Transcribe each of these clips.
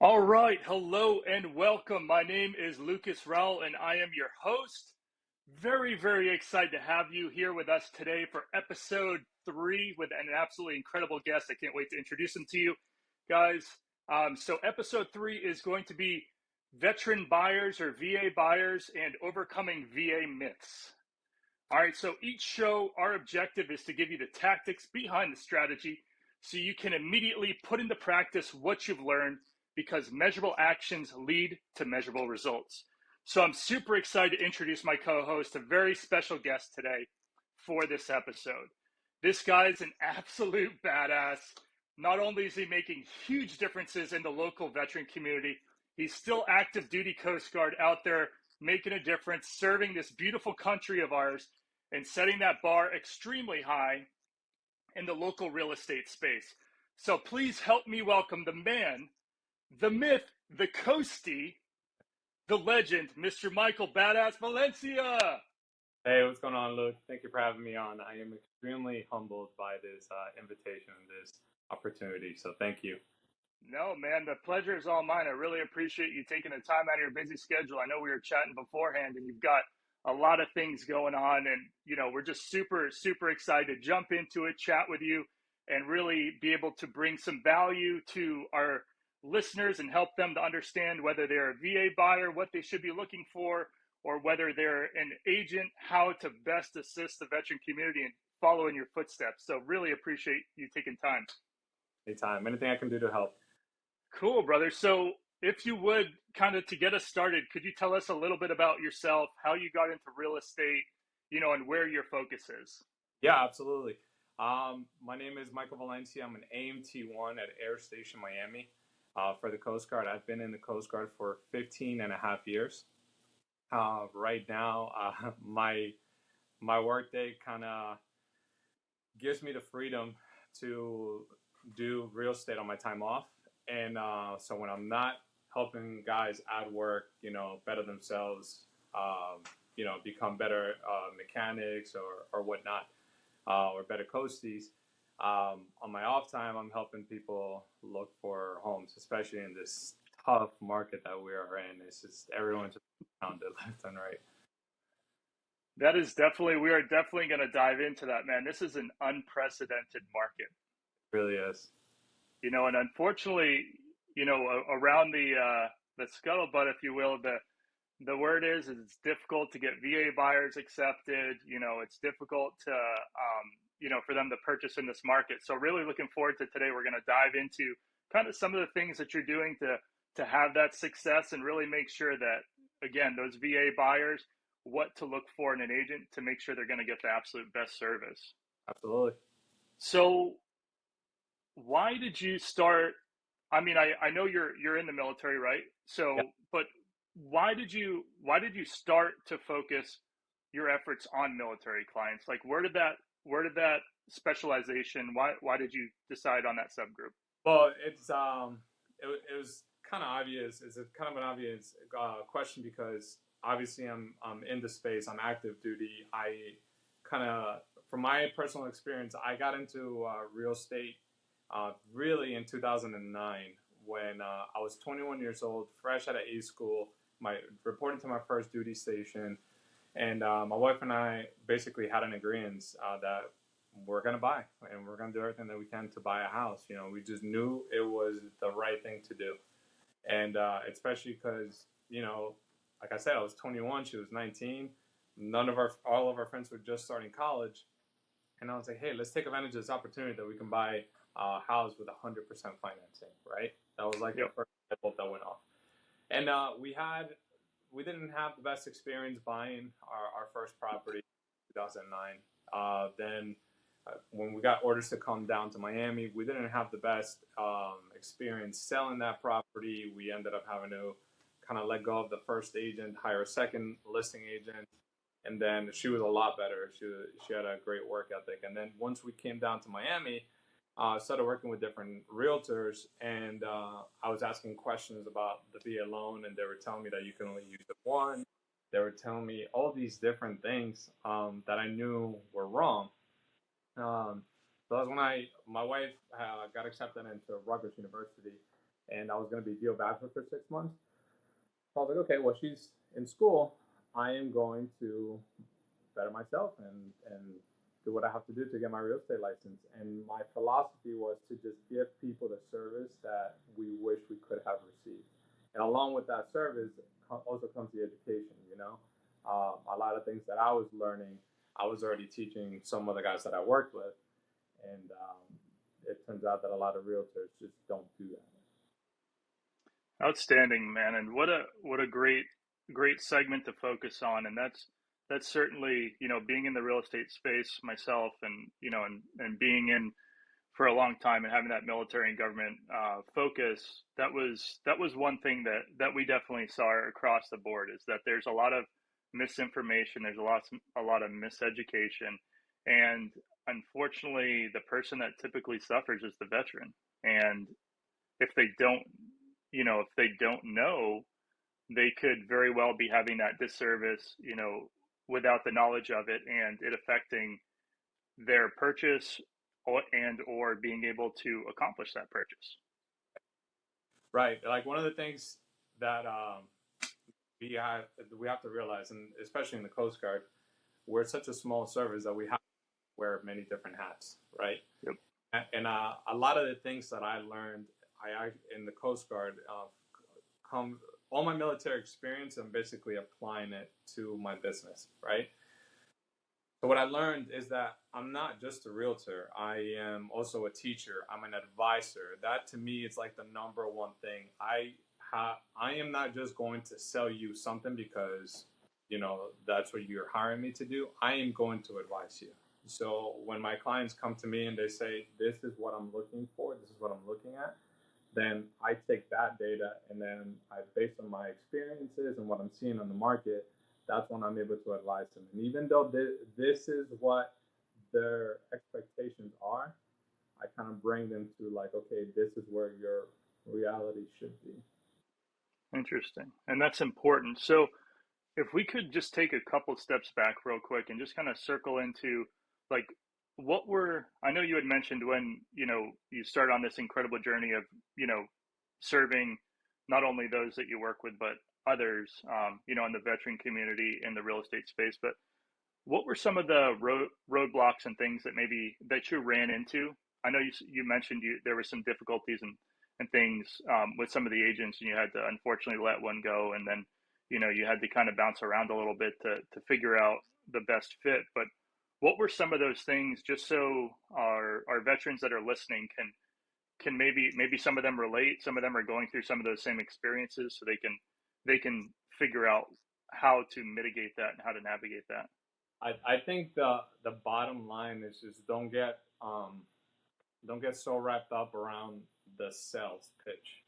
All right, hello and welcome. My name is Lucas Rowell and I am your host. Very excited to have you here with us today for episode 3 with an absolutely incredible guest. I can't wait to introduce him to you guys. So episode 3 is going to be veteran buyers or VA buyers and overcoming VA myths. All right, so each show, our objective is to give you the tactics behind the strategy so you can immediately put into practice what you've learned because measurable actions lead to measurable results. So I'm super excited to introduce my co-host, a very special guest today for this episode. This guy's an absolute badass. Not only is he making huge differences in the local veteran community, he's still active duty Coast Guard out there making a difference, serving this beautiful country of ours, and setting that bar extremely high in the local real estate space. So please help me welcome the man, the myth, the coastie, the legend, Mr. Michael Badass Valencia. Hey, what's going on, Luke? Thank you for having me on. I am extremely humbled by this invitation and this opportunity, so thank you. No, man, the pleasure is all mine. I really appreciate you taking the time out of your busy schedule. I know we were chatting beforehand and you've got a lot of things going on, and we're just super excited to jump into it, chat with you, and really be able to bring some value to our listeners and help them to understand whether they're a VA buyer, what they should be looking for, or whether they're an agent, how to best assist the veteran community and follow in your footsteps. So really appreciate you taking time. Anytime, anything I can do to help. Cool, brother. So if you would, kind of to get us started, could you tell us a little bit about yourself, how you got into real estate, and where your focus is? Yeah, absolutely. My name is Michael Valencia. I'm an AMT-1 at Air Station Miami for the Coast Guard. I've been in the Coast Guard for 15 and a half years. Right now, my workday kind of gives me the freedom to do real estate on my time off. And so when I'm not helping guys at work, better themselves, become better mechanics or whatnot, or better coasties, on my off time, I'm helping people look for homes, especially in this tough market that we are in. It's just everyone's just pounded left and right. We are definitely going to dive into that, man. This is an unprecedented market. It really is. And unfortunately, around the scuttlebutt, if you will, the word is it's difficult to get VA buyers accepted. It's difficult to, for them to purchase in this market. So really looking forward to today. We're going to dive into kind of some of the things that you're doing to have that success and really make sure that, again, those VA buyers, what to look for in an agent to make sure they're going to get the absolute best service. Absolutely. So why did you start? I mean, I know you're in the military, right? So, Yeah. but why did you start to focus your efforts on military clients? Like, where did that specialization? Why did you decide on that subgroup? Well, it was kind of obvious. It's kind of an obvious question because obviously I'm in the space. I'm active duty. I kind of, from my personal experience, I got into real estate really in 2009 when I was 21 years old, fresh out of A school, reporting to my first duty station, and my wife and I basically had an agreement that we're going to buy and we're going to do everything that we can to buy a house. We just knew it was the right thing to do, and especially because like I said, I was 21, she was 19. All of our friends were just starting college, and I was like, hey, let's take advantage of this opportunity that we can buy a house with 100% financing, right? That was like the first light bulb that went off. And we didn't have the best experience buying our first property in 2009. Then when we got orders to come down to Miami, we didn't have the best experience selling that property. We ended up having to kind of let go of the first agent, hire a second listing agent. And then she was a lot better. She had a great work ethic. And then once we came down to Miami, started working with different realtors, and I was asking questions about the VA loan, and they were telling me that you can only use it one. They were telling me all these different things that I knew were wrong. So that's when my wife got accepted into Rutgers University, and I was going to be DO bachelor for 6 months. So I was like, okay, well, she's in school. I am going to better myself and do what I have to do to get my real estate license. And my philosophy was to just give people the service that we wish we could have received. And along with that service also comes the education. A lot of things that I was learning, I was already teaching some of the guys that I worked with, and it turns out that a lot of realtors just don't do that. Outstanding, man. And what a great segment to focus on. And that's certainly, being in the real estate space myself, and and being in for a long time and having that military and government focus, that was one thing that we definitely saw across the board, is that there's a lot of misinformation, there's a lot of miseducation, and unfortunately, the person that typically suffers is the veteran. And if they don't, if they don't know, they could very well be having that disservice, without the knowledge of it, and it affecting their purchase or being able to accomplish that purchase. Right. Like one of the things that we have to realize, and especially in the Coast Guard, we're such a small service that we have to wear many different hats, right? Yep. And a lot of the things that I learned, I in the Coast Guard, come all my military experience and basically applying it to my business, right? So what I learned is that I'm not just a realtor. I am also a teacher. I'm an advisor. That to me is like the number one thing. I am not just going to sell you something because that's what you're hiring me to do. I am going to advise you. So when my clients come to me and they say, this is what I'm looking for, this is what I'm looking at, then I take that data and then based on my experiences and what I'm seeing on the market, that's when I'm able to advise them. And even though this is what their expectations are, I kind of bring them to like, okay, this is where your reality should be. Interesting. And that's important. So if we could just take a couple steps back real quick and just kind of circle into, like, I know you had mentioned when, you started on this incredible journey of, serving not only those that you work with, but others, in the veteran community in the real estate space. But what were some of the roadblocks and things that you ran into? I know you mentioned there were some difficulties and things with some of the agents, and you had to unfortunately let one go, and then you had to kind of bounce around a little bit to figure out the best fit. But what were some of those things, just so our veterans that are listening can maybe some of them relate, some of them are going through some of those same experiences, so they can figure out how to mitigate that and how to navigate that. I think the bottom line is just don't get so wrapped up around the sales pitch.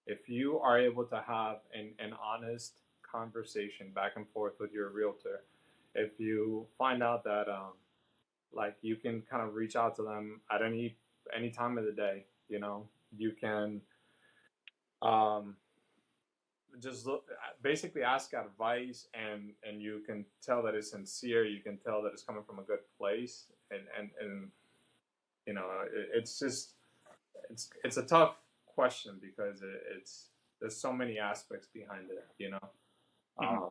If you are able to have an honest conversation back and forth with your realtor, if you find out that like you can kind of reach out to them at any time of the day, you can just basically ask advice, and you can tell that it's sincere, you can tell that it's coming from a good place, and it's just it's a tough question because it's there's so many aspects behind it. Mm-hmm.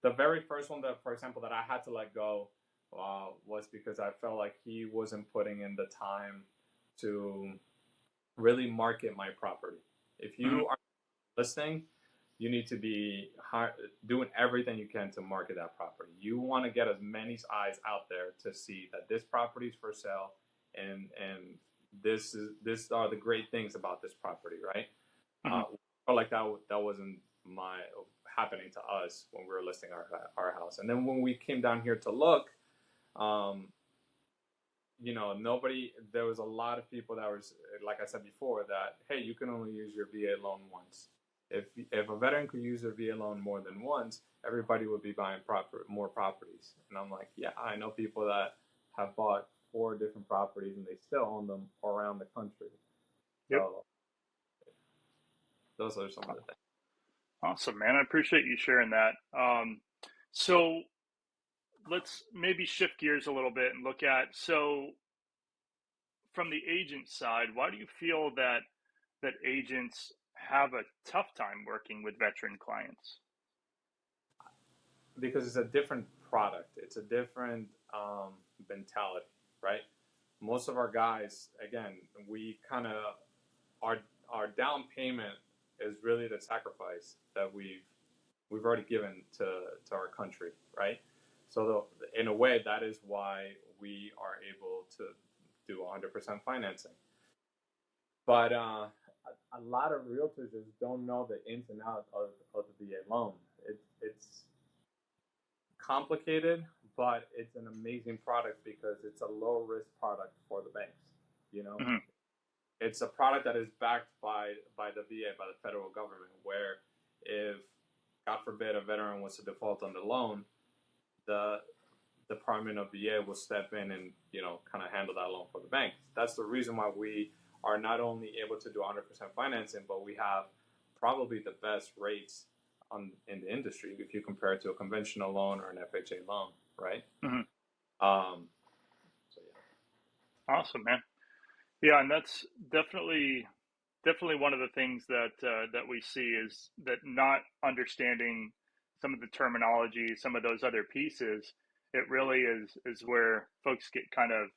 The very first one that, for example, that I had to let go was because I felt like he wasn't putting in the time to really market my property. If you Mm-hmm. are listening, you need to be doing everything you can to market that property. You want to get as many eyes out there to see that this property is for sale, and this are the great things about this property, right? Mm-hmm. Like that wasn't happening to us when we were listing our house. And then when we came down here to look, nobody. There was a lot of people that was, like I said before, that hey, you can only use your VA loan once. If a veteran could use their VA loan more than once, everybody would be buying more properties. And I'm like, yeah, I know people that have bought 4 different properties and they still own them around the country. Yep. So those are some of the things. Awesome, man. I appreciate you sharing that. So let's maybe shift gears a little bit and look at, so from the agent side, why do you feel that that agents have a tough time working with veteran clients? Because it's a different product. It's a different mentality, right? Most of our guys, again, we kind of our down payment is really the sacrifice that we've already given to our country, right? So in a way, that is why we are able to do 100% financing. But a lot of realtors just don't know the ins and outs of the VA loan. It's complicated, but it's an amazing product because it's a low risk product for the banks. You know, Mm-hmm. it's a product that is backed by the VA, by the federal government, where if God forbid a veteran was to default on the loan, the Department of VA will step in and kind of handle that loan for the banks. That's the reason why we are not only able to do 100% financing, but we have probably the best rates in the industry if you compare it to a conventional loan or an FHA loan, right? Mm-hmm. So yeah. Awesome, man. Yeah, and that's definitely one of the things that that we see is that not understanding some of the terminology, some of those other pieces. It really is where folks get kind of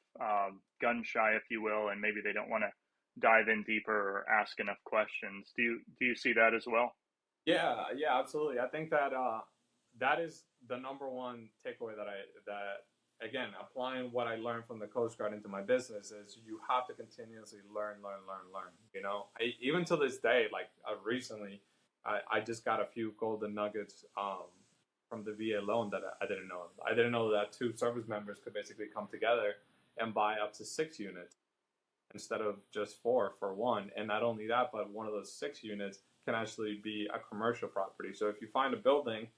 gun shy, if you will, and maybe they don't want to dive in deeper or ask enough questions. Do you see that as well? Yeah, absolutely. I think that that is the number one takeaway that again, applying what I learned from the Coast Guard into my business is you have to continuously learn. Even to this day, like recently, I just got a few golden nuggets from the VA loan that I didn't know. I didn't know that two service members could basically come together and buy up to 6 units instead of just 4 for one. And not only that, but one of those 6 units can actually be a commercial property. So if you find a building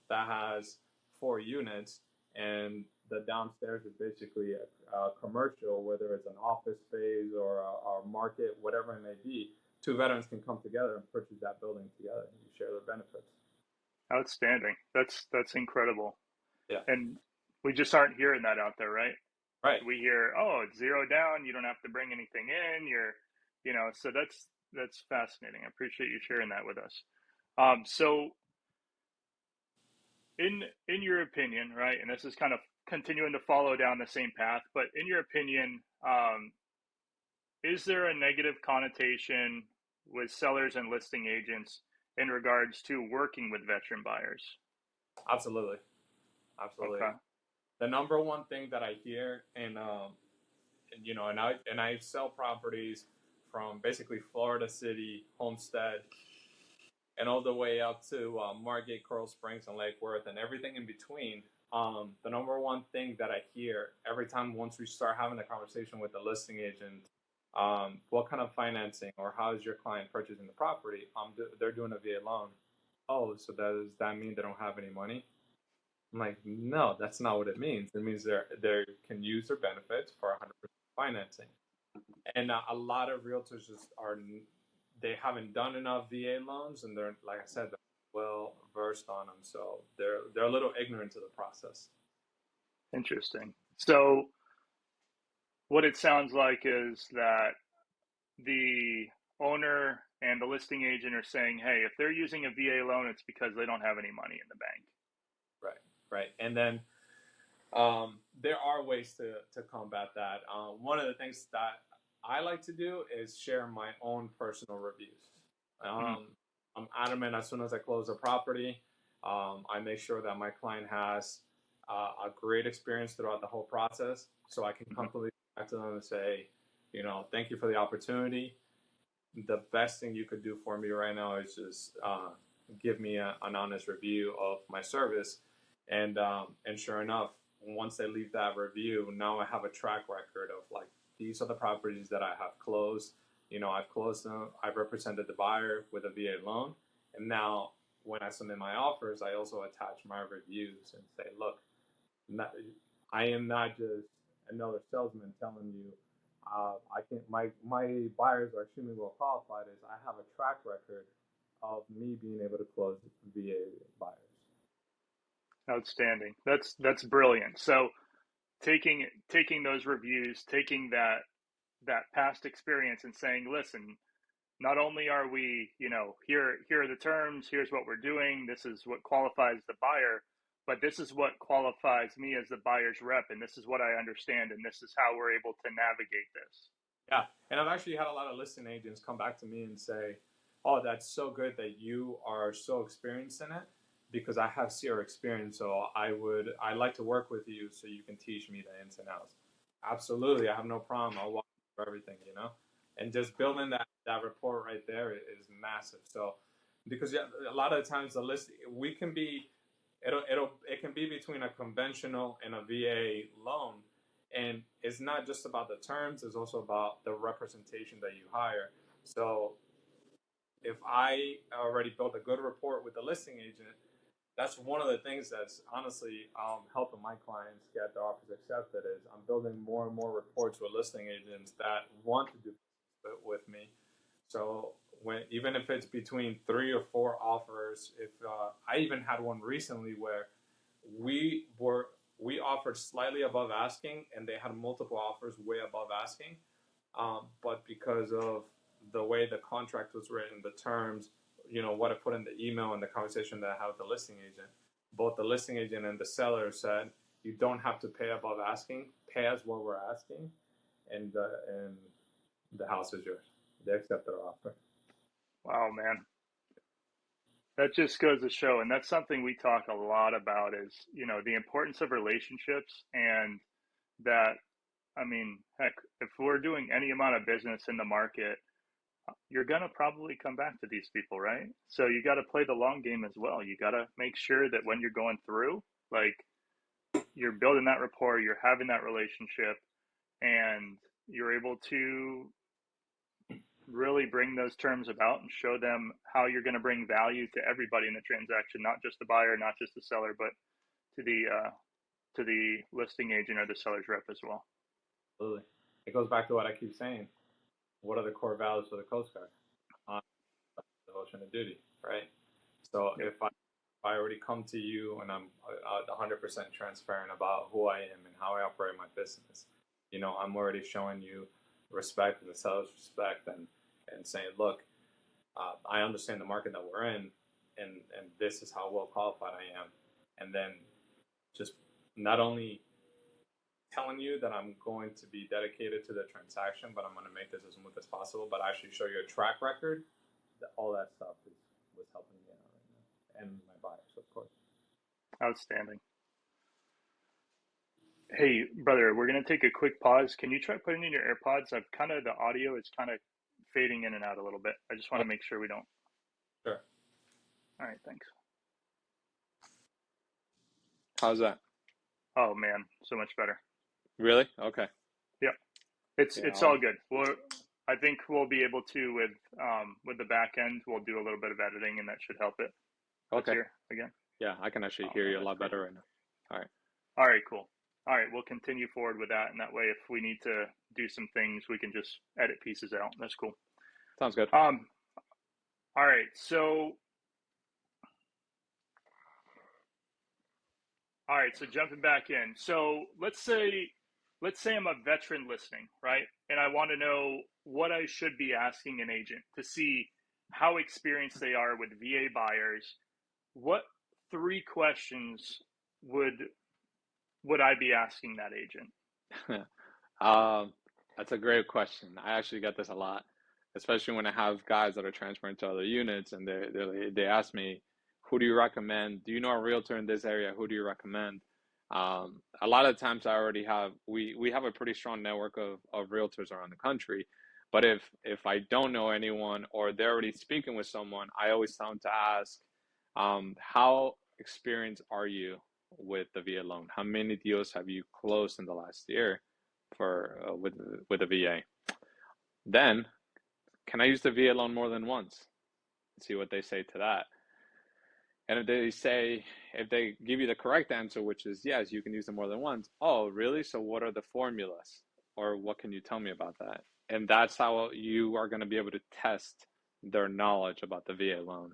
that has 4 units and the downstairs is basically a commercial, whether it's an office space or a market, whatever it may be, 2 veterans can come together and purchase that building together and you share the benefits. Outstanding. That's incredible. Yeah. And we just aren't hearing that out there, right? Right. We hear, oh, it's zero down. You don't have to bring anything in. So that's fascinating. I appreciate you sharing that with us. So in your opinion, right, and this is kind of continuing to follow down the same path, but in your opinion, is there a negative connotation with sellers and listing agents in regards to working with veteran buyers? Absolutely. Okay. The number one thing that I hear, and I sell properties from basically Florida City, Homestead, and all the way up to Margate, Coral Springs, and Lake Worth, and everything in between. The number one thing that I hear every time once we start having a conversation with the listing agent, what kind of financing or how is your client purchasing the property? They're doing a VA loan. Oh, so does that mean they don't have any money? I'm like, no, that's not what it means. It means they can use their benefits for 100% financing. And a lot of realtors they haven't done enough VA loans, and they're, like I said, they're well versed on them, so they're a little ignorant to the process. Interesting. So what it sounds like is that the owner and the listing agent are saying, hey, if they're using a VA loan, it's because they don't have any money in the bank. Right. And then there are ways to combat that. One of the things that I like to do is share my own personal reviews. I'm adamant as soon as I close a property, I make sure that my client has a great experience throughout the whole process, so I can comfortably back to them and say, thank you for the opportunity. The best thing you could do for me right now is just give me an honest review of my service. And sure enough, once they leave that review, now I have a track record of like, these are the properties that I have closed. I've closed them. I've represented the buyer with a VA loan. And now when I submit my offers, I also attach my reviews and say, look, I am not just another salesman telling you I can. My buyers are extremely well qualified. Is I have a track record of me being able to close VA buyers. Outstanding. That's brilliant. So taking those reviews, taking that past experience and saying, listen, not only are we, here are the terms, here's what we're doing, this is what qualifies the buyer, but this is what qualifies me as the buyer's rep, and this is what I understand, and this is how we're able to navigate this. Yeah, and I've actually had a lot of listing agents come back to me and say, "Oh, that's so good that you are so experienced in it, because I have zero experience. So I'd like to work with you so you can teach me the ins and outs." Absolutely, I have no problem. I'll walk through everything, and just building that rapport right there is massive. So, because a lot of the times we can be, it can be between a conventional and a VA loan. And it's not just about the terms, it's also about the representation that you hire. So if I already built a good rapport with the listing agent, that's one of the things that's honestly helping my clients get their offers accepted. Is I'm building more and more reports with listing agents that want to do with me. So even if it's between 3 or 4 offers, if I even had one recently where we offered slightly above asking, and they had multiple offers way above asking, but because of the way the contract was written, the terms, what I put in the email and the conversation that I had with the listing agent, both the listing agent and the seller said, you don't have to pay above asking, pay us what we're asking, and the house is yours. They accepted our offer. Wow, man. That just goes to show, and that's something we talk a lot about is, the importance of relationships, and that, I mean, heck, if we're doing any amount of business in the market, you're going to probably come back to these people, right? So you got to play the long game as well. You got to make sure that when you're going through, like, you're building that rapport, you're having that relationship, and you're able to really bring those terms about and show them how you're going to bring value to everybody in the transaction, not just the buyer, not just the seller, but to the listing agent or the seller's rep as well. Absolutely. It goes back to what I keep saying. What are the core values for the Coast Guard? Devotion and duty, right? So if I already come to you and I'm 100% transparent about who I am and how I operate my business, I'm already showing you respect and the seller's respect, and saying, look, I understand the market that we're in, and this is how well qualified I am. And then just not only telling you that I'm going to be dedicated to the transaction, but I'm going to make this as smooth as possible, but actually show you a track record. All that stuff was helping me out right now, and my buyers, of course. Outstanding. Hey, brother, we're going to take a quick pause. Can you try putting in your AirPods? The audio is kind of fading in and out a little bit. I just want to make sure we don't. Sure. All right, thanks. How's that? Oh man, so much better. Really? Okay. Yep. It's all good. I think we'll be able to with the back end. We'll do a little bit of editing, and that should help it. Okay. Here again. Yeah, I can actually hear you a lot better right now. All right. All right, cool. All right, we'll continue forward with that, and that way, if we need to do some things, we can just edit pieces out. That's cool. Sounds good. All right, so jumping back in. So let's say I'm a veteran listening, right? And I want to know what I should be asking an agent to see how experienced they are with VA buyers. What 3 questions would I be asking that agent? That's a great question. I actually get this a lot, especially when I have guys that are transferring to other units, and they ask me, who do you recommend? Do you know a realtor in this area? Who do you recommend? A lot of times we have a pretty strong network of realtors around the country, but if I don't know anyone or they're already speaking with someone, I always tell them to ask, how experienced are you with the VA loan? How many deals have you closed in the last year with a VA? Then, can I use the VA loan more than once? See what they say to that. And if they give you the correct answer, which is yes, you can use them more than once. Oh, really? So what are the formulas? Or what can you tell me about that? And that's how you are going to be able to test their knowledge about the VA loan.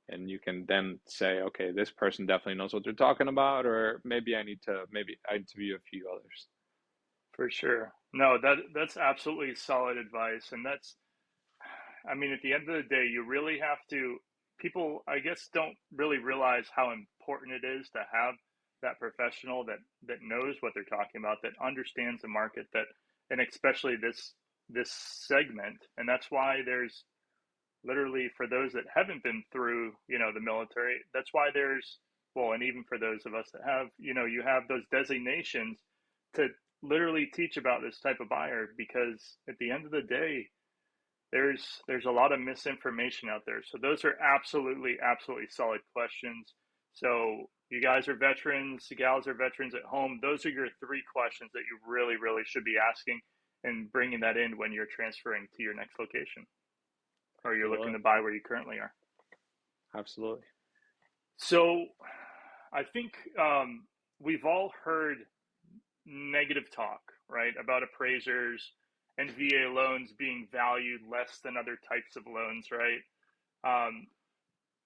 And you can then say, okay, this person definitely knows what they're talking about, or maybe I need to interview a few others. For sure. No, that's absolutely solid advice. And I mean, at the end of the day, you really have to, people, I guess, don't really realize how important it is to have that professional that knows what they're talking about, that understands the market, that, and especially this segment. And that's why there's literally, for those that haven't been through, the military, that's why there's, well, and even for those of us that have, you have those designations to literally teach about this type of buyer, because at the end of the day, there's a lot of misinformation out there. So those are absolutely solid questions. So you guys are veterans, the gals are veterans at home. Those are your three questions that you really should be asking and bringing that in when you're transferring to your next location, or you're looking to buy where you currently are. Absolutely. So I think we've all heard negative talk, right, about appraisers and VA loans being valued less than other types of loans, right?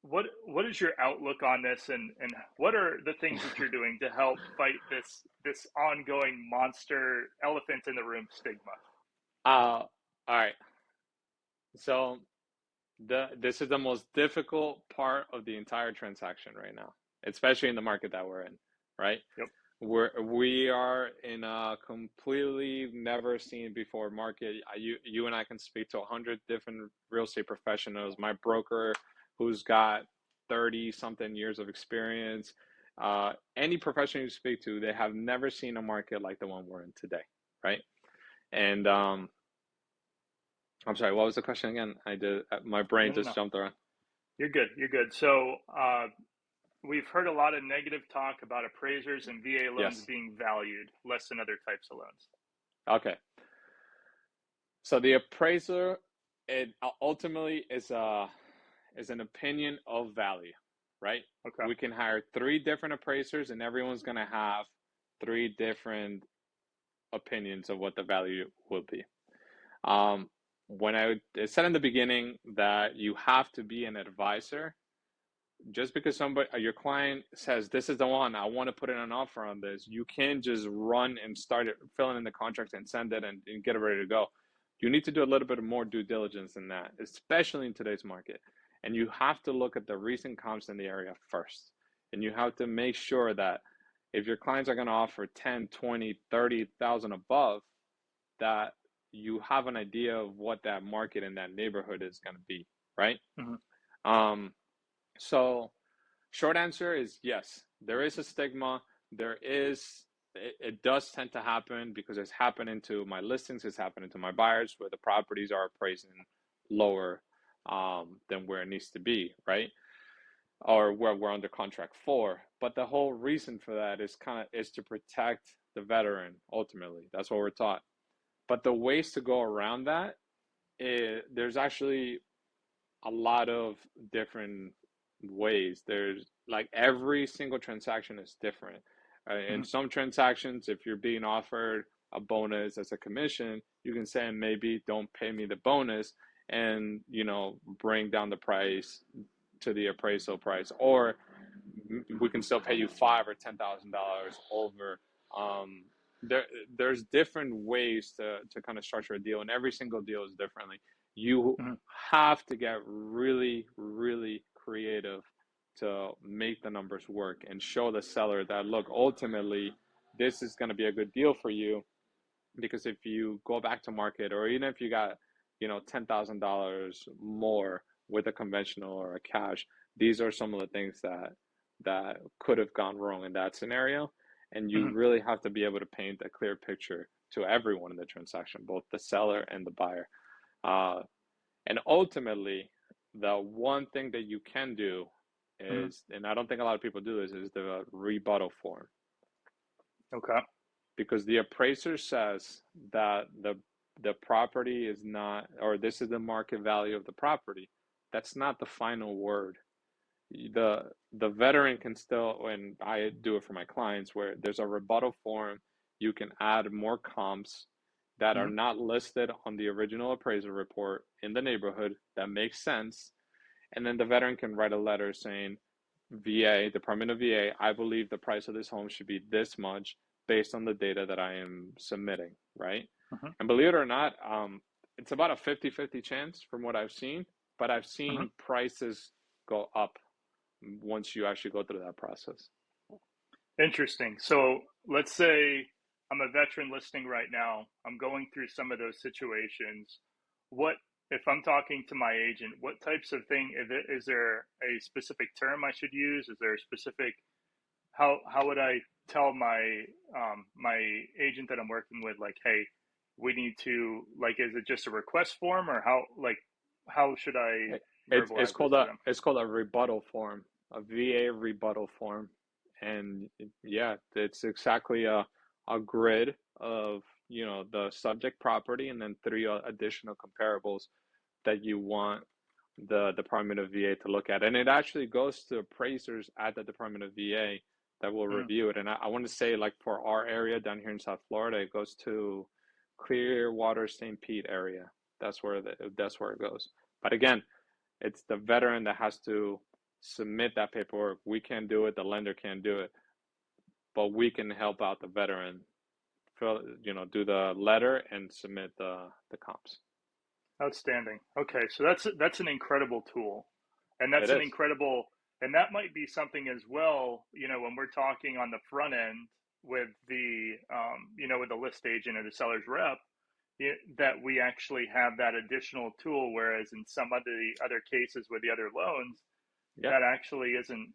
What is your outlook on this, and what are the things that you're doing to help fight this ongoing monster elephant in the room stigma? All right. So this is the most difficult part of the entire transaction right now, especially in the market that we're in, right? Yep. We are in a completely never seen before market. You and I can speak to 100 different real estate professionals. My broker, who's got 30 something years of experience, any professional you speak to, they have never seen a market like the one we're in today, right? And I'm sorry, what was the question again? My brain just jumped around. You're good. So we've heard a lot of negative talk about appraisers and VA loans being valued less than other types of loans. Okay. So the appraiser, it ultimately is an opinion of value, right? Okay. We can hire 3 different appraisers, and everyone's going to have 3 different opinions of what the value will be. When I said in the beginning that you have to be an advisor, just because your client says, this is the one, I want to put in an offer on this, you can't just run and start filling in the contract and send it and get it ready to go. You need to do a little bit more due diligence than that, especially in today's market. And you have to look at the recent comps in the area first. And you have to make sure that if your clients are going to offer 10, 20, 30,000 above, that you have an idea of what that market in that neighborhood is going to be, right? Mm-hmm. So short answer is yes, there is a stigma. It does tend to happen because it's happening to my listings, it's happening to my buyers, where the properties are appraising lower than where it needs to be, right? Or where we're under contract for. But the whole reason for that is to protect the veteran. Ultimately, that's what we're taught. But the ways to go around that, there's actually a lot of different ways. There's like every single transaction is different. In some transactions, if you're being offered a bonus as a commission, you can say, maybe don't pay me the bonus and, bring down the price to the appraisal price, or we can still pay you $5,000 or $10,000 over. There's different ways to kind of structure a deal, and every single deal is differently. You have to get really, really creative to make the numbers work and show the seller that, look, ultimately, this is going to be a good deal for you, because if you go back to market, or even if you got, $10,000 more with a conventional or a cash, these are some of the things that could have gone wrong in that scenario. And you really have to be able to paint a clear picture to everyone in the transaction, both the seller and the buyer. And ultimately, the one thing that you can do is, and I don't think a lot of people do this, is the rebuttal form. Okay. Because the appraiser says that the property is not, or this is the market value of the property. That's not the final word. The veteran can still, and I do it for my clients, where there's a rebuttal form, you can add more comps that are not listed on the original appraisal report in the neighborhood that makes sense. And then the veteran can write a letter saying, VA, Department of VA, I believe the price of this home should be this much based on the data that I am submitting, right? And believe it or not, it's about a 50-50 chance from what I've seen, but I've Hmm. seen prices go up once you actually go through that process. Interesting. So let's say I'm a veteran listening right now. I'm going through some of those situations. What if I'm talking to my agent? What types of thing is there a specific term I should use? Is there a specific how would I tell my agent that I'm working with, like, hey, we need to, like, is it just a request form, or how should I It's verbalize this called to a them? rebuttal form, a VA rebuttal form, and yeah, it's exactly a grid of the subject property and then three additional comparables that you want the Department of VA to look at, and it actually goes to appraisers at the Department of VA that will Mm, review it. And I want to say, like, for our area down here in South Florida, it goes to Clearwater, St. Pete area. That's where it goes. But again, it's the veteran that has to submit that paperwork. We can't do it. The lender can't do it, but we can help out the veteran do the letter and submit the comps. outstanding. Okay, so that's an incredible tool, and It that's an is. incredible, and that might be something as well. When we're talking on the front end with the with the list agent or the seller's rep, that we actually have that additional tool, whereas in some of the other cases with the other loans, Yeah, that actually isn't,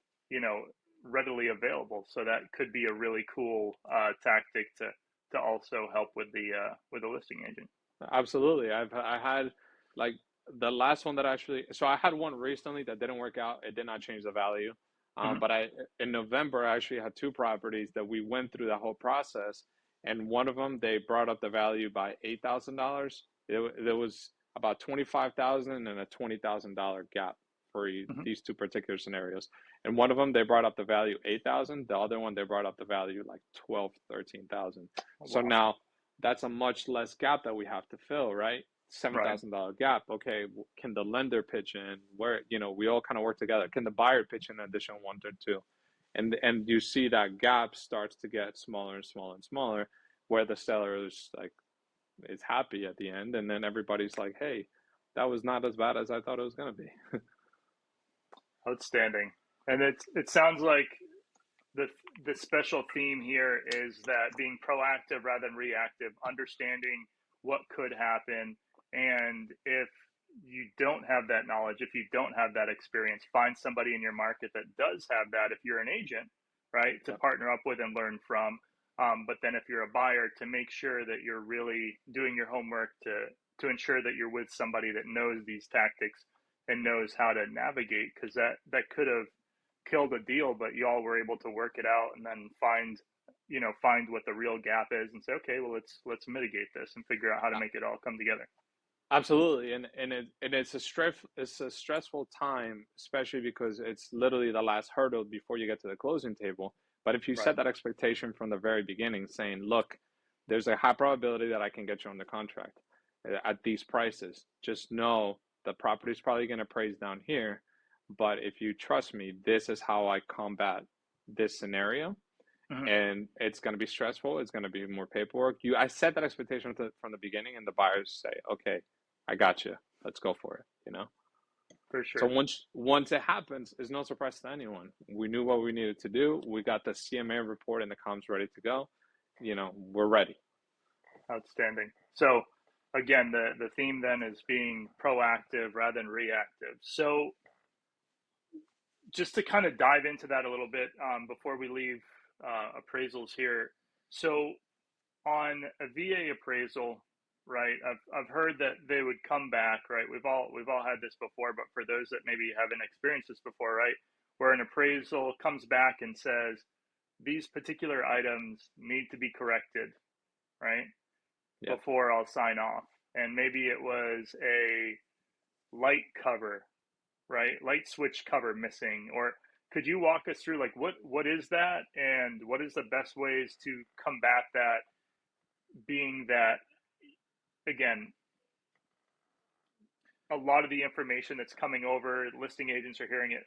readily available. So that could be a really cool tactic to also help with the listing agent. absolutely. I had, like, the last one that actually, so I had one recently that didn't work out. It did not change the value. Hmm. But in November, I actually had two properties that we went through the whole process, and one of them they brought up the value by $8,000. There was about 25,000 and a $20,000 gap for Hmm. these two particular scenarios. And one of them they brought up the value 8,000. The other one they brought up the value like 12, 13,000. So Wow. now that's a much less gap that we have to fill, right? Right. $7,000 gap. Okay, can the lender pitch in? Where we all kind of work together. Can the buyer pitch in an additional one or two? And you see that gap starts to get smaller and smaller and smaller, where the seller is happy at the end, and then everybody's like, hey, that was not as bad as I thought it was gonna be. Outstanding. And it sounds like the the special theme here is that being proactive rather than reactive, understanding what could happen, and if you don't have that knowledge, if you don't have that experience, find somebody in your market that does have that. If you're an agent, right, to Yep. partner up with and learn from. But then if you're a buyer, to make sure that you're really doing your homework to ensure that you're with somebody that knows these tactics and knows how to navigate, because that could have killed a deal, but y'all were able to work it out and then find what the real gap is and say, okay, well, let's mitigate this and figure out how to make it all come together. Absolutely, and it's a stressful time, especially because it's literally the last hurdle before you get to the closing table. But if you Right. set that expectation from the very beginning, saying, "Look, there's a high probability that I can get you under contract at these prices. Just know the property's probably going to price down here, but if you trust me, this is how I combat this scenario." Hmm. And it's going to be stressful. It's going to be more paperwork. I set that expectation from the beginning, and the buyers say, "Okay, I got you. Let's go for it." For So sure. once it happens, it's no surprise to anyone. We knew what we needed to do. We got the CMA report and the comms ready to go. We're ready. Outstanding. So again, the theme then is being proactive rather than reactive. So just to kind of dive into that a little bit, before we leave appraisals here. So on a VA appraisal, right? I've heard that they would come back, right? We've all had this before, but for those that maybe haven't experienced this before, right? Where an appraisal comes back and says these particular items need to be corrected, right? Yeah. Before I'll sign off. And maybe it was a light cover, right? Light switch cover missing. Or could you walk us through, like, what is that and what is the best ways to combat that, being that, again, a lot of the information that's coming over, listing agents are hearing it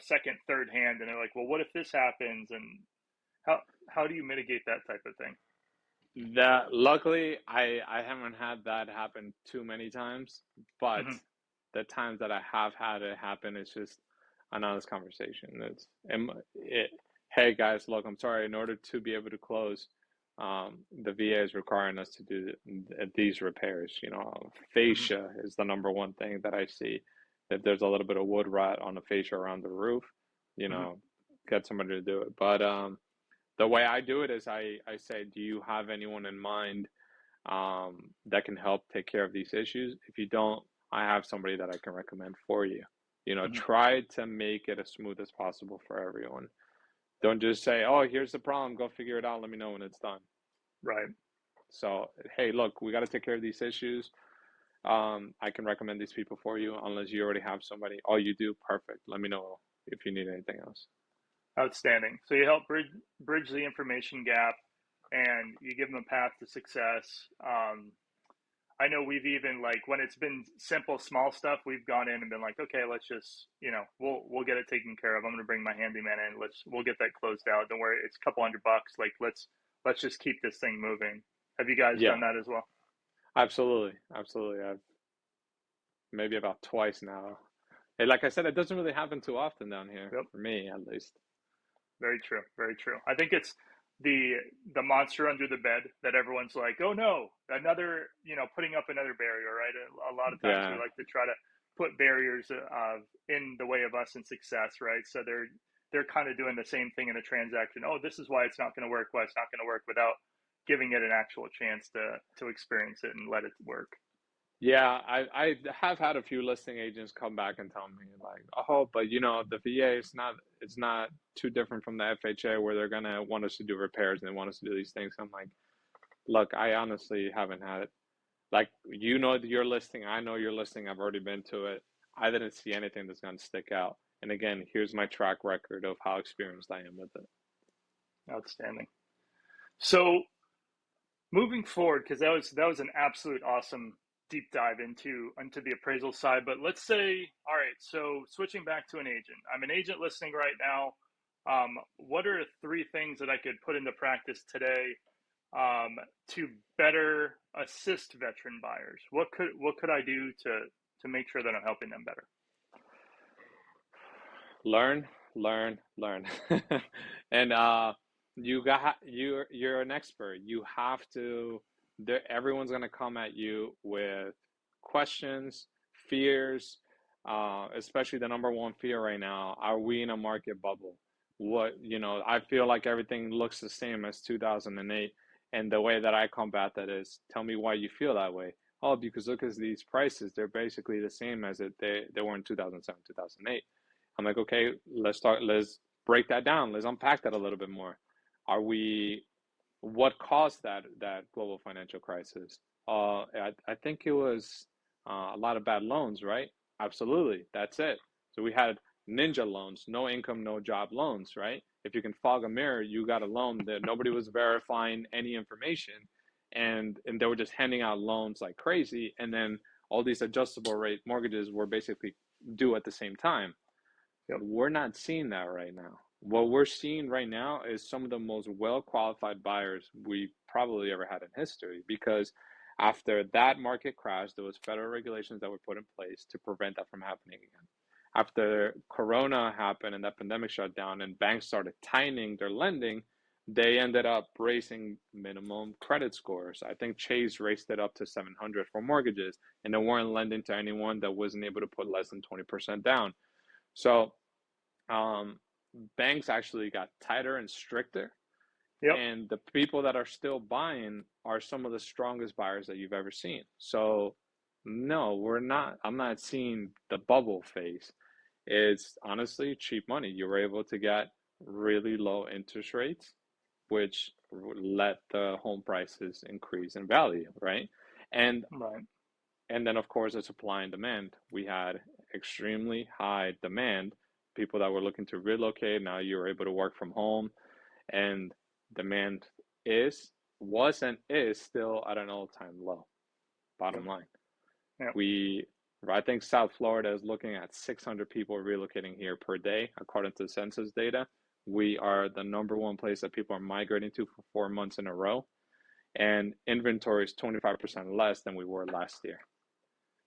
second, third hand, and they're like, well, what if this happens? And how do you mitigate that type of thing? That luckily I haven't had that happen too many times, but Hmm. the times that I have had it happen, it's just an honest conversation. Hey guys, look, I'm sorry. In order to be able to close, the VA is requiring us to do these repairs. You know, Hmm. fascia is the number one thing that I see. If there's a little bit of wood rot on the fascia around the roof, you Hmm. know, get somebody to do it. But the way I do it is I say, do you have anyone in mind that can help take care of these issues? If you don't, I have somebody that I can recommend for you. You know, Hmm. try to make it as smooth as possible for everyone. Don't just say, oh, here's the problem, go figure it out, let me know when it's done. Right. So, hey, look, we got to take care of these issues. I can recommend these people for you unless you already have somebody. Oh, you do? Perfect. Let me know if you need anything else. Outstanding. So you help bridge the information gap, and you give them a path to success. I know we've even like when it's been simple, small stuff, we've gone in and been like, okay, let's just, we'll get it taken care of. I'm going to bring my handyman in. We'll get that closed out. Don't worry, it's a couple $100. Like let's just keep this thing moving. Have you guys done Yeah, that as well? absolutely. Absolutely. I've maybe about twice now. And like I said, it doesn't really happen too often down here, Yep. for me at least. Very true. Very true. I think it's the the monster under the bed that everyone's like, oh no, another, putting up another barrier, right? A lot of times we Yeah. like to try to put barriers in the way of us in success, right? So they're kind of doing the same thing in a transaction. Oh, this is why it's not going to work. Why it's not going to work without giving it an actual chance to experience it and let it work. Yeah, I have had a few listing agents come back and tell me like, oh, but you know, the VA is not it's not too different from the FHA where they're gonna want us to do repairs and they want us to do these things. I'm like, look, I honestly haven't had it. Like, you know your listing, I know your listing, I've already been to it. I didn't see anything that's gonna stick out. And again, here's my track record of how experienced I am with it. Outstanding. So moving forward, because that was an absolute awesome deep dive into the appraisal side. But let's say, all right, so switching back to an agent, I'm an agent listening right now. What are three things that I could put into practice today to better assist veteran buyers? What could I do to make sure that I'm helping them better? Learn, learn, learn. And you're an expert. You have to everyone's gonna come at you with questions, fears, especially the number one fear right now. Are we in a market bubble? I feel like everything looks the same as 2008. And the way that I combat that is tell me why you feel that way. Oh, because look at these prices, they're basically the same as they were in 2007, 2008. I'm like, okay, let's break that down. Let's unpack that a little bit more. Are we, what caused that global financial crisis? I think it was a lot of bad loans, right? Absolutely, that's it. So we had ninja loans, no income, no job loans, right? If you can fog a mirror, you got a loan that nobody was verifying any information, and they were just handing out loans like crazy, and then all these adjustable rate mortgages were basically due at the same time. Yep. We're not seeing that right now. What we're seeing right now is some of the most well qualified buyers we probably ever had in history because after that market crash, there was federal regulations that were put in place to prevent that from happening again. After Corona happened and that pandemic shut down and banks started tightening their lending, they ended up raising minimum credit scores. I think Chase raised it up to 700 for mortgages, and they weren't lending to anyone that wasn't able to put less than 20% down. So um, banks actually got tighter and stricter, Yep. and the people that are still buying are some of the strongest buyers that you've ever seen. So, no, we're not. I'm not seeing the bubble phase. It's honestly cheap money. You were able to get really low interest rates, which let the home prices increase in value, right? And Right. and then, of course, the supply and demand. We had extremely high demand, people that were looking to relocate. Now you're able to work from home, and demand was, and is still at an all-time low. Yep. Bottom line, Yep. I think South Florida is looking at 600 people relocating here per day, according to the census data. We are the number one place that people are migrating to for 4 months in a row. and inventory is 25% less than we were last year.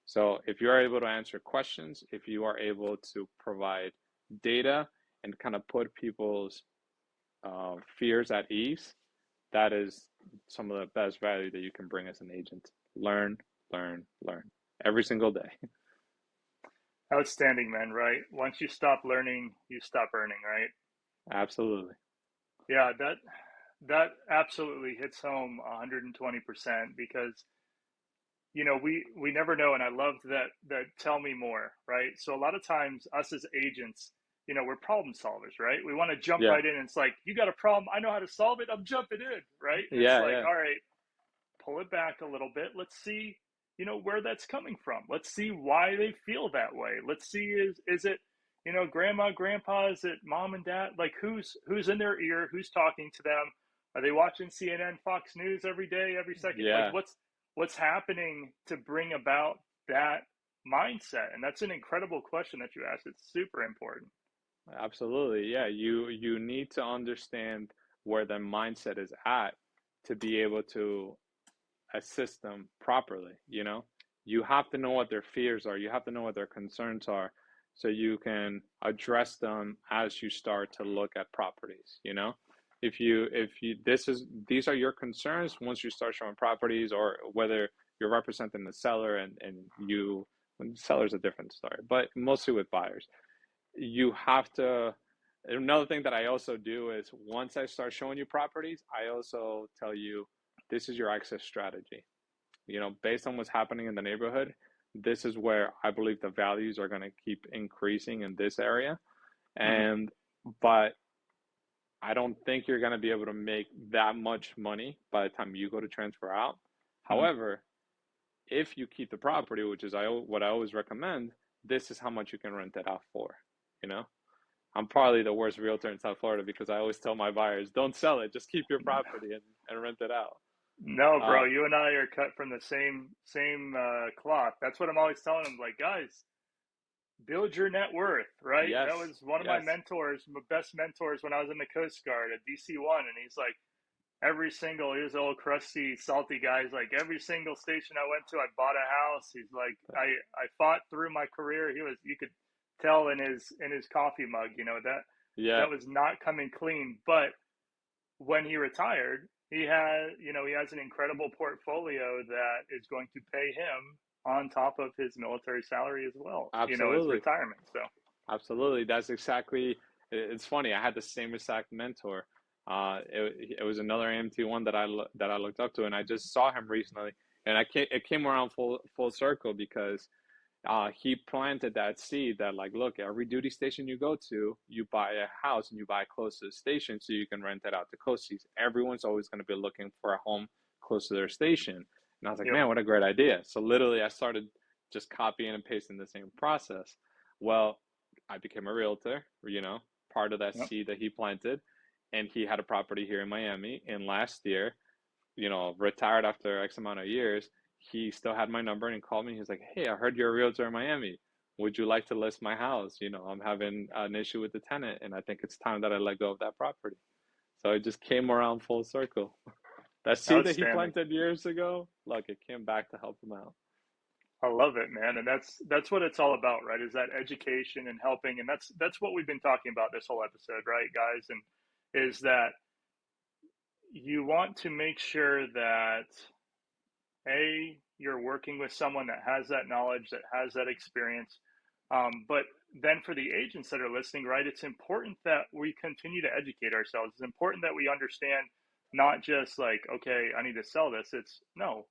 So if you're able to answer questions, if you are able to provide data and kind of put people's fears at ease, that is some of the best value that you can bring as an agent. Learn, learn, learn every single day. Outstanding, man. Right. Once you stop learning, you stop earning. Right. Absolutely. Yeah. That absolutely hits home 120% because we never know, and I loved that tell me more, right? So a lot of times us as agents, we're problem solvers, right? We want to jump Yeah. right in, and it's like, you got a problem, I know how to solve it, I'm jumping in, right? And it's Yeah. like, Yeah. all right, pull it back a little bit. Let's see, where that's coming from. Let's see why they feel that way. Let's see, is it, grandma, grandpa, is it mom and dad? Like, who's in their ear, who's talking to them? Are they watching CNN, Fox News every day, every second? Like, Yeah. what's happening to bring about that mindset? And that's an incredible question that you asked. It's super important. Absolutely. Yeah. You need to understand where their mindset is at to be able to assist them properly. You have to know what their fears are, you have to know what their concerns are, so you can address them as you start to look at properties. If you these are your concerns once you start showing properties, or whether you're representing the seller, and you when the seller's a different story, but mostly with buyers, you have to. Another thing that I also do is, once I start showing you properties, I also tell you, this is your exit strategy. Based on what's happening in the neighborhood, this is where I believe the values are going to keep increasing in this area. Mm-hmm. But I don't think you're going to be able to make that much money by the time you go to transfer out. Mm-hmm. However, if you keep the property, which is what I always recommend, this is how much you can rent it out for. You know, I'm probably the worst realtor in South Florida, because I always tell my buyers, don't sell it, just keep your property and rent it out. No, bro, Uh, you and I are cut from the same cloth. That's what I'm always telling them. Like, guys, build your net worth, right? That yes, was one of my yes, mentors, my best mentors when I was in the Coast Guard at DC-1, and he's like, he was an old crusty, salty guy. He's like, every single station I went to, I bought a house. He's like, I fought through my career. You could tell in his coffee mug, yeah, that was not coming clean. But when he retired, he has an incredible portfolio that is going to pay him on top of his military salary as well, as absolutely. retirement. So, Absolutely. That's exactly, it's funny. I had the same exact mentor. It was another AMT1 that I looked up to, and I just saw him recently, and it came around full circle, because he planted that seed that, like, look, every duty station you go to, you buy a house and you buy close to the station so you can rent it out to coasties. Everyone's always going to be looking for a home close to their station. And I was like, yep, man, what a great idea. So literally I started just copying and pasting the same process. Well, I became a realtor, part of that yep. seed that he planted. And he had a property here in Miami. And last year, retired after X amount of years, he still had my number, and he called me. He was like, hey, I heard you're a realtor in Miami. Would you like to list my house? I'm having an issue with the tenant, and I think it's time that I let go of that property. So it just came around full circle. That seed that he Outstanding. planted years ago, look, it came back to help him out. I love it, man. And that's what it's all about, right? Is that education and helping. And that's what we've been talking about this whole episode, right, guys? And is that you want to make sure that you're working with someone that has that knowledge, that has that experience. But then for the agents that are listening, right, it's important that we continue to educate ourselves. It's important that we understand, not just like, okay, I need to sell this. It's no,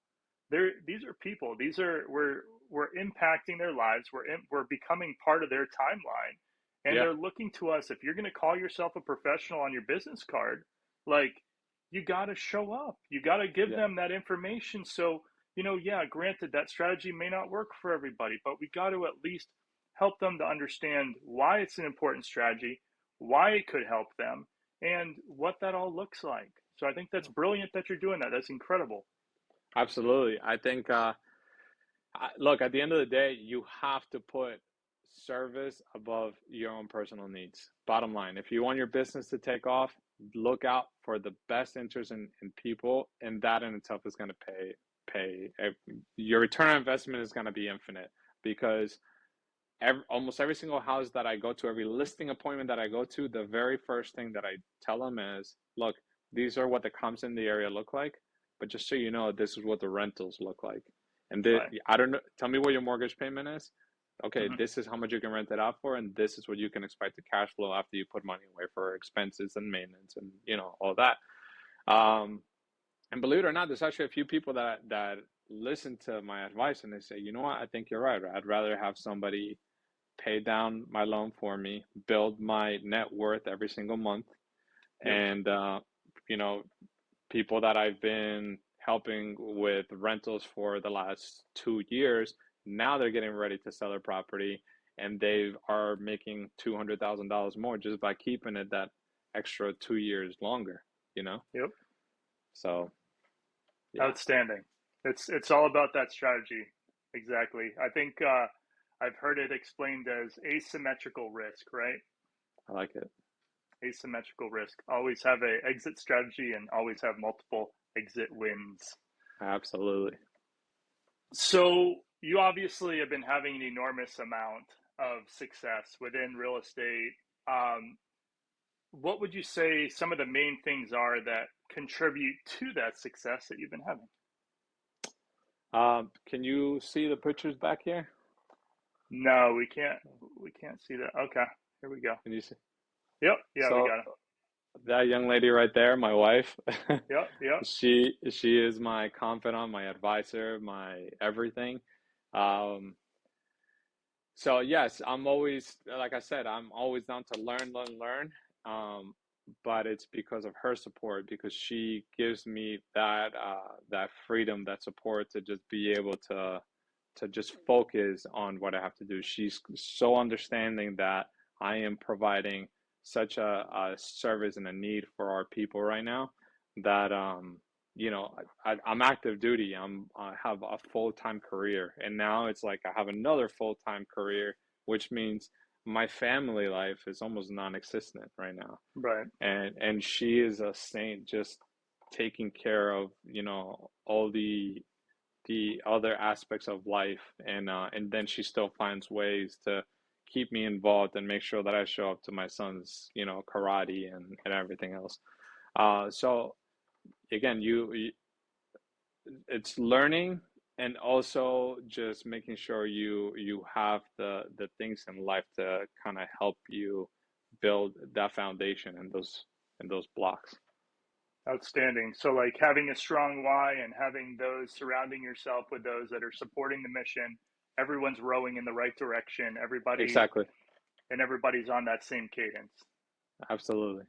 these are people. We're impacting their lives. We're becoming part of their timeline, and Yeah, they're looking to us. If you're going to call yourself a professional on your business card, like, you got to show up. You got to give yeah, them that information. So, yeah, granted, that strategy may not work for everybody, but we got to at least help them to understand why it's an important strategy, why it could help them, and what that all looks like. So I think that's brilliant that you're doing that. That's incredible. absolutely. I think, look, at the end of the day, you have to put service above your own personal needs. Bottom line, if you want your business to take off, look out for the best interest in people, and that in itself is going to pay. Your return on investment is going to be infinite, because almost every single house that I go to, every listing appointment that I go to, the very first thing that I tell them is, look, these are what the comps in the area look like, but just so you know, this is what the rentals look like. And Right. I don't know, tell me what your mortgage payment is. Okay, Mm-hmm. this is how much you can rent it out for, and this is what you can expect to cash flow after you put money away for expenses and maintenance and, you know, all that. And believe it or not, there's actually a few people that listen to my advice and they say, you know what, I think you're right. I'd rather have somebody pay down my loan for me, build my net worth every single month. Yep. And, you know, people that I've been helping with rentals for the last 2 years, now they're getting ready to sell their property, and they are making $200,000 more just by keeping it that extra 2 years longer, you know? Yep. So, yeah, Outstanding. It's all about that strategy. Exactly. I think I've heard it explained as asymmetrical risk, right? I like it. Asymmetrical risk. Always have a exit strategy and always have multiple exit wins. Absolutely. So you obviously have been having an enormous amount of success within real estate. What would you say some of the main things are that contribute to that success that you've been having? Can you see the pictures back here? No, we can't. We can't see that. Okay, here we go. Can you see? Yep. Yeah, we So got it. that young lady right there, my wife, Yep. Yep. she is my confidant, my advisor, my everything. Um, so yes, I'm always, like I said, I'm always down to learn. Um, but it's because of her support, because she gives me that freedom, that support to just be able to just focus on what I have to do. She's so understanding that I am providing such a service and a need for our people right now that you know, I'm active duty. I have a full-time career, and now it's like I have another full-time career, which means my family life is almost non-existent right now. Right. And she is a saint, just taking care of, you know, all the other aspects of life, and then she still finds ways to keep me involved and make sure that I show up to my son's, you know, karate and everything else. So again, it's learning, and also just making sure you have the things in life to kind of help you build that foundation and those blocks. Outstanding. So, like having a strong why and having those surrounding yourself with those that are supporting the mission. Everyone's rowing in the right direction. Exactly. Everybody's on that same cadence. Absolutely.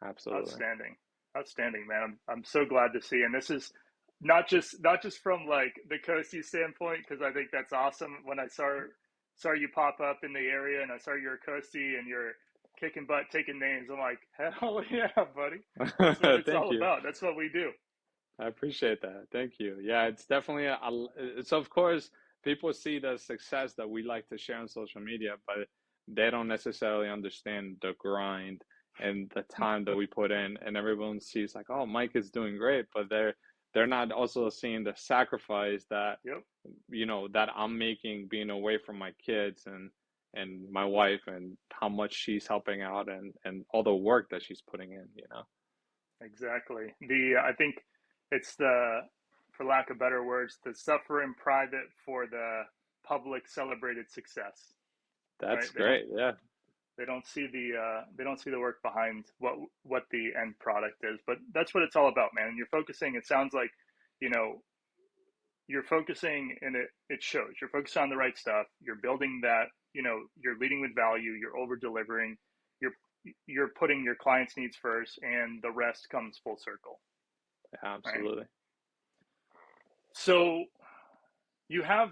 Absolutely. Outstanding. Outstanding, man. I'm so glad to see. And this is not just from like the Coastie standpoint, because I think that's awesome. When I saw you pop up in the area and I saw you're a Coastie and you're kicking butt, taking names, I'm like, hell yeah, buddy. That's what it's Thank all you. about. That's what we do. I appreciate that. Thank you. Yeah, it's definitely it's, of course, people see the success that we like to share on social media, but they don't necessarily understand the grind and the time that we put in. And everyone sees like, oh, Mike is doing great, but they're not also seeing the sacrifice that, Yep. you know, that I'm making being away from my kids and my wife, and how much she's helping out, and all the work that she's putting in, you know. Exactly. I think it's for lack of better words, the suffer in private for the public celebrated success. Right? That's great. Yeah. They don't see the work behind what the end product is, but that's what it's all about, man. And you're focusing. It sounds like, you know, you're focusing, and it shows. You're focused on the right stuff. You're building that. You know, you're leading with value. You're over delivering. You're putting your clients' needs first, and the rest comes full circle. Right. Absolutely. So you have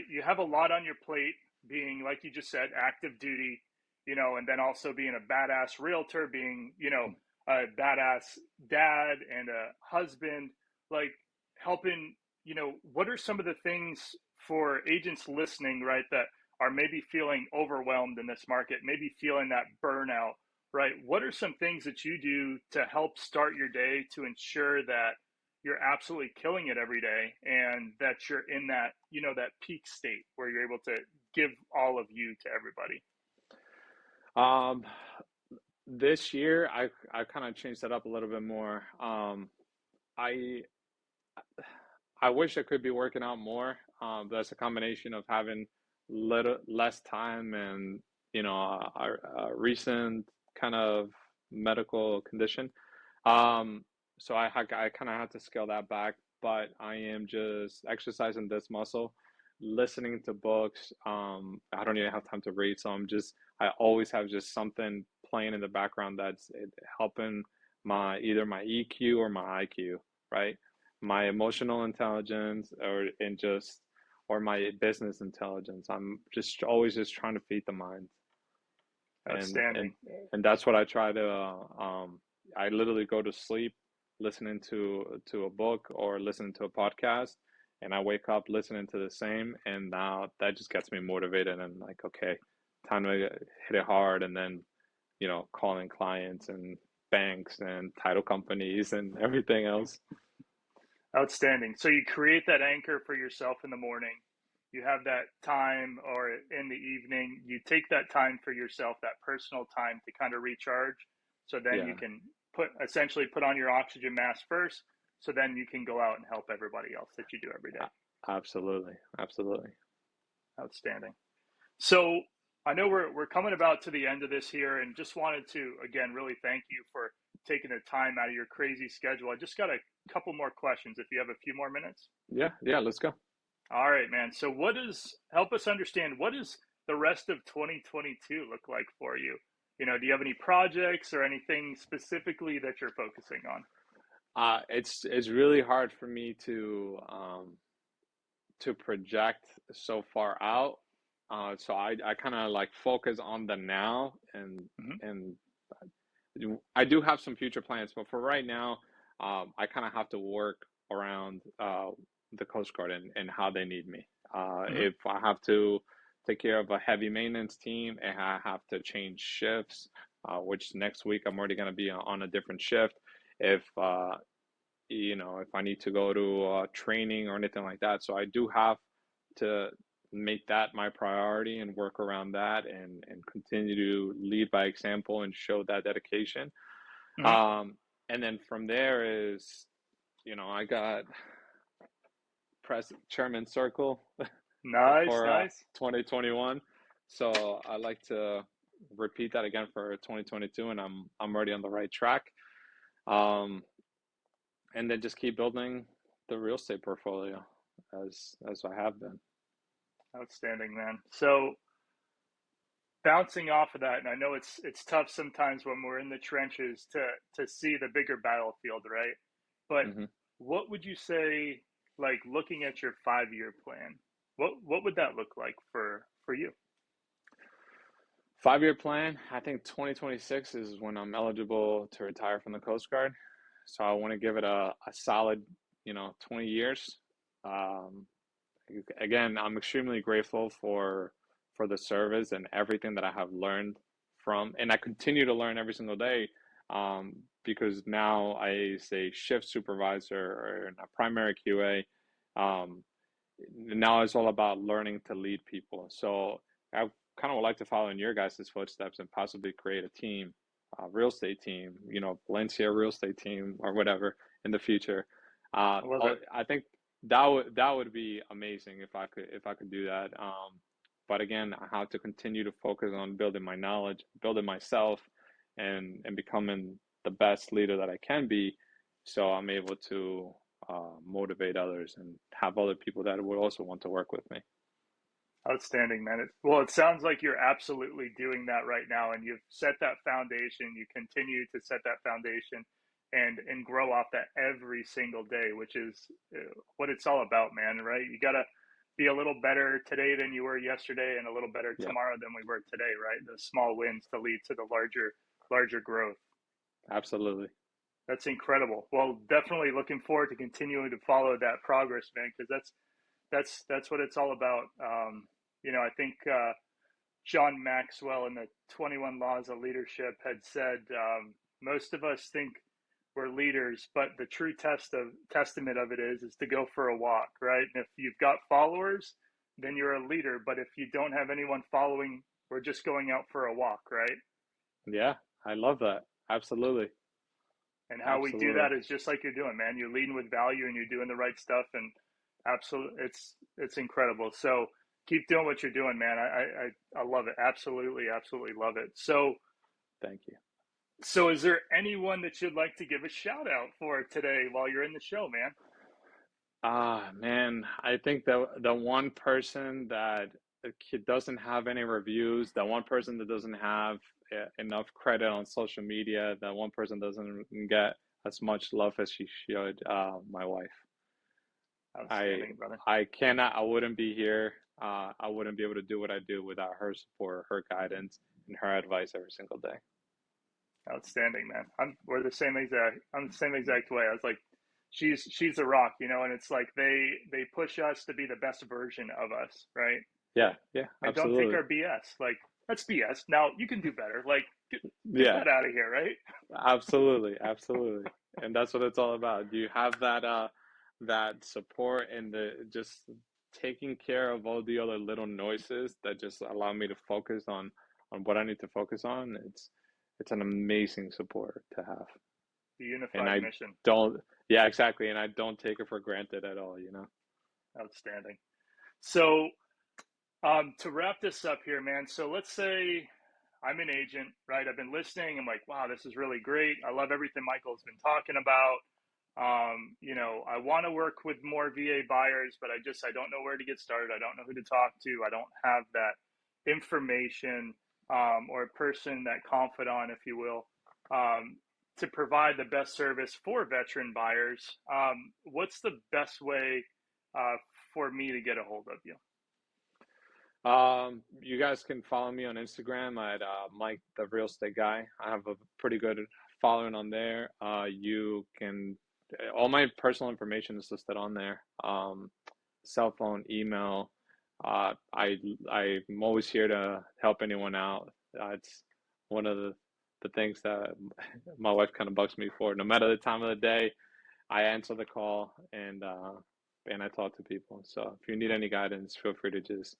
you have a lot on your plate, being, like you just said, active duty, you know, and then also being a badass realtor, being, you know, a badass dad and a husband, like helping, you know, what are some of the things for agents listening, right, that are maybe feeling overwhelmed in this market, maybe feeling that burnout, right? What are some things that you do to help start your day to ensure that you're absolutely killing it every day and that you're in that, that peak state where you're able to give all of you to everybody? Um, this year, I kind of changed that up a little bit more. I I wish I could be working out more. But that's a combination of having little less time and a recent kind of medical condition. So I kind of have to scale that back. But I am just exercising this muscle, listening to books. I don't even have time to read, so I always have just something playing in the background that's helping my either my EQ or my IQ, right? My emotional intelligence or my business intelligence. I'm just always just trying to feed the mind. And and Outstanding. and that's what I try to I literally go to sleep listening to a book or listening to a podcast, and I wake up listening to the same, and now that just gets me motivated and like, okay, time to hit it hard, and then calling clients and banks and title companies and everything else. Outstanding. So you create that anchor for yourself in the morning. You have that time, or in the evening, you take that time for yourself, that personal time to kind of recharge. So then you Yeah, can essentially put on your oxygen mask first. So then you can go out and help everybody else that you do every day. absolutely, absolutely. Outstanding. So I know we're coming about to the end of this here, and just wanted to again really thank you for taking the time out of your crazy schedule. I just got a couple more questions if you have a few more minutes. Yeah, yeah, let's go. All right, man. So help us understand, what does the rest of 2022 look like for you? Do you have any projects or anything specifically that you're focusing on? It's really hard for me to project so far out. So I kind of like focus on the now, Hmm. and I do have some future plans, but for right now, I kind of have to work around the Coast Guard and how they need me. Hmm. If I have to take care of a heavy maintenance team and I have to change shifts, which next week I'm already going to be on a different shift. If if I need to go to training or anything like that. So I do have to make that my priority and work around that and continue to lead by example and show that dedication. Hmm. Um, and then from there is, I got press chairman circle Nice, for nice. 2021. So I like to repeat that again for 2022, and I'm already on the right track. Um, and then just keep building the real estate portfolio as I have been. Outstanding, man. So bouncing off of that, and I know it's tough sometimes when we're in the trenches to see the bigger battlefield, right? But Hmm. what would you say, like looking at your 5-year plan, what would that look like for you? 5-year plan. I think 2026 is when I'm eligible to retire from the Coast Guard. So I want to give it a solid, 20 years. Um, Again, I'm extremely grateful for the service and everything that I have learned from, and I continue to learn every single day. Because now I say shift supervisor or a primary QA. Um, Now it's all about learning to lead people. So I kind of would like to follow in your guys' footsteps and possibly create a team, a real estate team, Valencia real estate team or whatever in the future. I love it. I think that would be amazing if I could do that. But again, I have to continue to focus on building my knowledge, building myself, and becoming the best leader that I can be, so I'm able to motivate others and have other people that would also want to work with me. Outstanding, man. Well, it sounds like you're absolutely doing that right now, and you've set that foundation. You continue to set that foundation and grow off that every single day, which is what it's all about, man. Right? You gotta be a little better today than you were yesterday, and a little better Yeah, tomorrow than we were today. Right? The small wins to lead to the larger growth. absolutely. That's incredible. Well, definitely looking forward to continuing to follow that progress, man, because that's what it's all about. I think John Maxwell in the 21 Laws of Leadership had said, most of us think we're leaders, but the true testament of it is to go for a walk, right? And if you've got followers, then you're a leader. But if you don't have anyone following, we're just going out for a walk, right? Yeah, I love that. Absolutely. And how we do that is just like you're doing, man. You're leading with value and you're doing the right stuff, and absolutely, it's incredible. So keep doing what you're doing, man. I love it. Absolutely, absolutely love it. So thank you. So is there anyone that you'd like to give a shout out for today while you're in the show, man? Man, I think the one person that doesn't have any reviews, that one person that doesn't have enough credit on social media, that one person doesn't get as much love as she should, my wife. Outstanding, brother. I wouldn't be here. I wouldn't be able to do what I do without her support, her guidance, and her advice every single day. Outstanding, man. I'm the same exact way. I was like, she's a rock, and it's like they push us to be the best version of us, right? Yeah, absolutely. And don't take our BS. Like, that's BS. Now you can do better. Like, get that out of here, right? Absolutely. And that's what it's all about. Do you have that support and the just taking care of all the other little noises that just allow me to focus on what I need to focus on? It's an amazing support to have. The unified mission. Exactly. And I don't take it for granted at all, Outstanding. So, to wrap this up here, man. So let's say I'm an agent, right? I've been listening. I'm like, wow, this is really great. I love everything Michael's been talking about. I want to work with more VA buyers, but I don't know where to get started. I don't know who to talk to. I don't have that information, or a person, that confidant, if you will, to provide the best service for veteran buyers. What's the best way for me to get a hold of you? You guys can follow me on Instagram at Mike the Real Estate Guy. I have a pretty good following on there. You can, all my personal information is listed on there. Cell phone, email. I'm always here to help anyone out. It's one of the things that my wife kind of bugs me for. No matter the time of the day, I answer the call and I talk to people. So if you need any guidance, feel free to just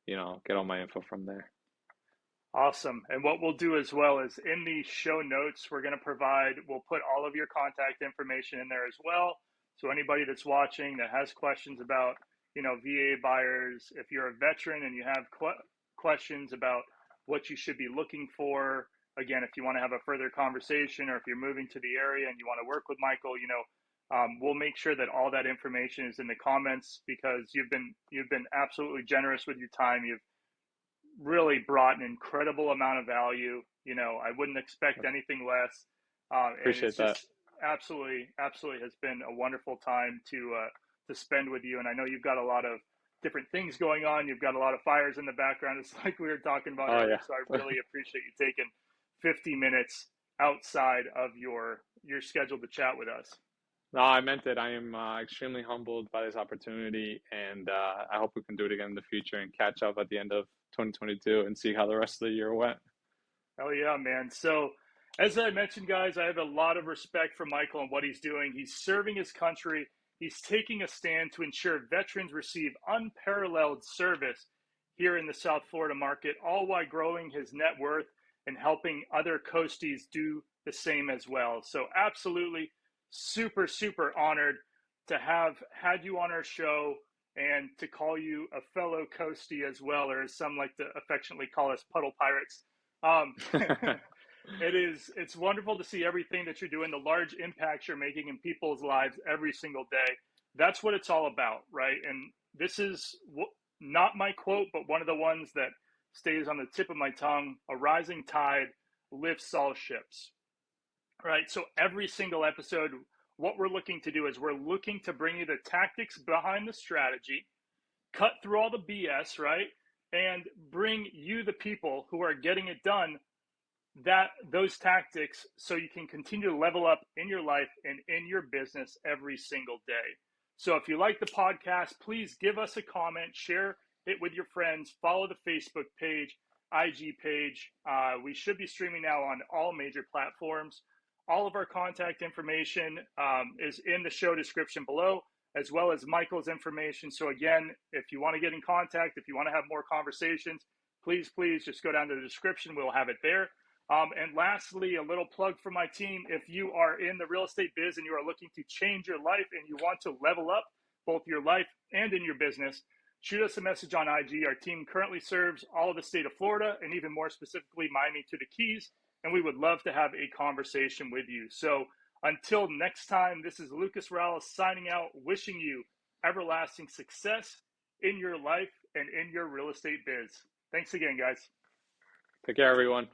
get all my info from there. Awesome. And what we'll do as well is in the show notes, we'll put all of your contact information in there as well. So anybody that's watching that has questions about, VA buyers, if you're a veteran and you have questions about what you should be looking for, again, if you want to have a further conversation, or if you're moving to the area and you want to work with Michael, we'll make sure that all that information is in the comments, because you've been absolutely generous with your time. You've really brought an incredible amount of value. I wouldn't expect anything less. Appreciate that. Absolutely has been a wonderful time to spend with you. And I know you've got a lot of different things going on. You've got a lot of fires in the background. It's like we were talking about earlier. Yeah. So I really appreciate you taking 50 minutes outside of your schedule to chat with us. No, I meant it. I am extremely humbled by this opportunity, and I hope we can do it again in the future and catch up at the end of 2022 and see how the rest of the year went. Oh yeah, man. So as I mentioned, guys, I have a lot of respect for Michael and what he's doing. He's serving his country. He's taking a stand to ensure veterans receive unparalleled service here in the South Florida market, all while growing his net worth and helping other coasties do the same as well. So absolutely super, super honored to have had you on our show and to call you a fellow coastie as well, or as some like to affectionately call us, puddle pirates. It's wonderful to see everything that you're doing, the large impacts you're making in people's lives every single day. That's what it's all about, right? And this is not my quote, but one of the ones that stays on the tip of my tongue: a rising tide lifts all ships, right? So every single episode, what we're looking to do is we're looking to bring you the tactics behind the strategy, cut through all the BS, right? And bring you, the people who are getting it done, those tactics, so you can continue to level up in your life and in your business every single day. So if you like the podcast, please give us a comment, share hit with your friends, follow the Facebook page, IG page. We should be streaming now on all major platforms. All of our contact information is in the show description below, as well as Michael's information. So again, if you want to get in contact, if you want to have more conversations, please just go down to the description. We'll have it there. And lastly, a little plug for my team. If you are in the real estate biz and you are looking to change your life and you want to level up both your life and in your business, shoot us a message on IG. Our team currently serves all of the state of Florida and even more specifically Miami to the Keys, and we would love to have a conversation with you. So until next time, this is Lucas Rallis signing out, wishing you everlasting success in your life and in your real estate biz. Thanks again, guys. Take care, everyone.